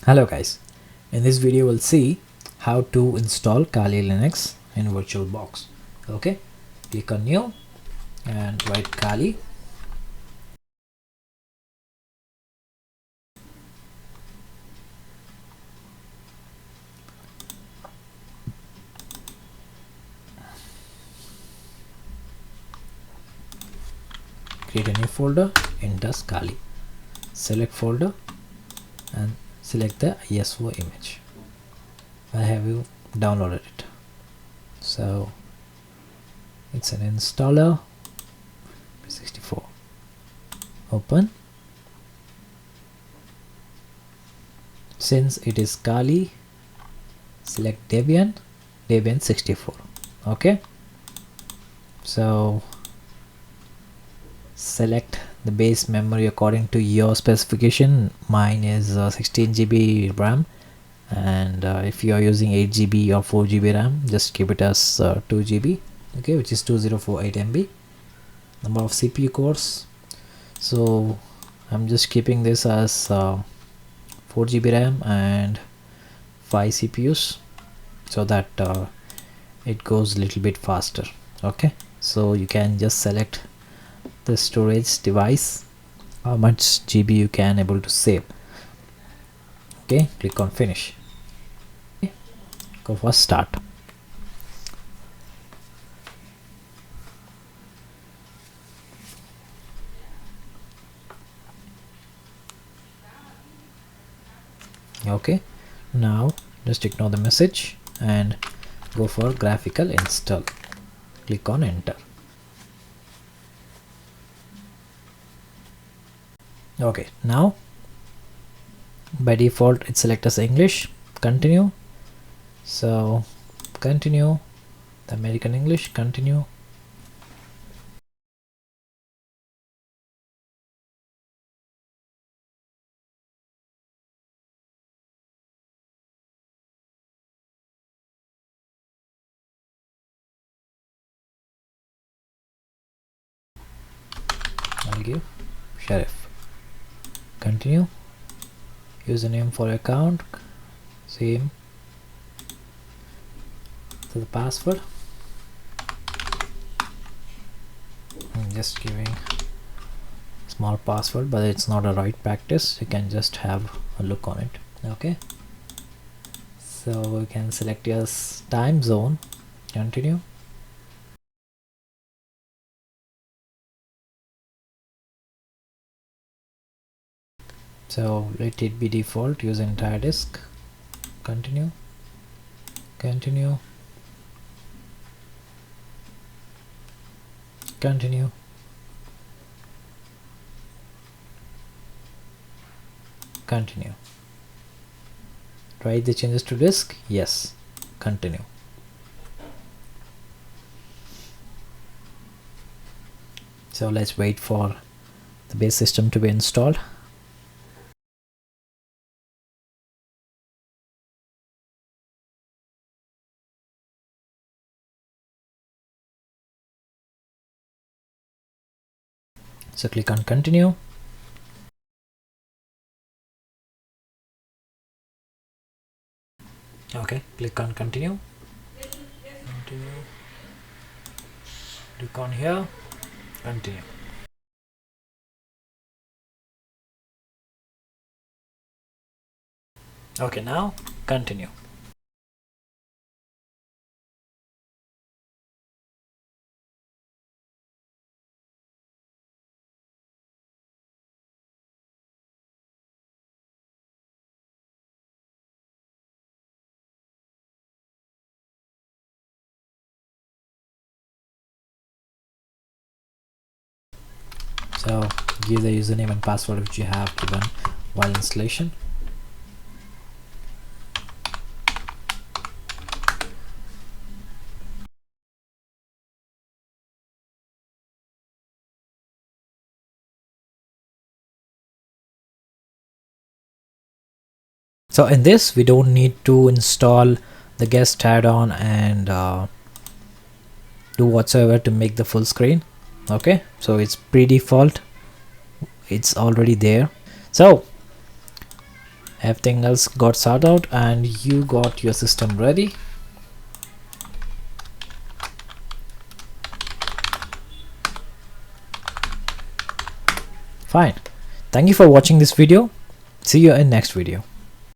Hello guys, in this video we'll see how to install Kali Linux in VirtualBox. Okay, click on new and write Kali. Create a new folder in Kali. Select folder and select the ISO image. I have you downloaded it. So it's an installer 64. Open. Since it is Kali, select Debian 64. Okay, so select the base memory according to your specification. Mine is 16 GB RAM, and if you are using 8 GB or 4 GB RAM, just keep it as 2 GB, okay, which is 2048 MB. Number of CPU cores, so I'm just keeping this as 4 GB RAM and 5 CPUs so that it goes a little bit faster. Okay, so you can just select the storage device, how much GB you can able to save. Okay, click on finish. Okay, go for start. Okay, now just ignore the message and go for graphical install. Click on enter. Okay, now by default it selects as English. Continue. So continue the American English. Continue. I'll give Sheriff. Continue. Username for account, same. So the password, I'm just giving small password, but it's not a right practice. You can just have a look on it. Okay, so you can select your time zone. Continue. So let it be default, use entire disk. Continue. Continue. Continue. Continue. Write the changes to disk. Yes. Continue. So let's wait for the base system to be installed. So click on continue. Okay, click on continue. Continue. Click on here. Continue. Okay, now continue. So give the username and password which you have given while installation. So in this we don't need to install the guest add-on and do whatsoever to make the full screen. Okay, so it's pre-default, it's already there. So everything else got sorted out and you got your system ready. Fine. Thank you for watching this video. See you in next video.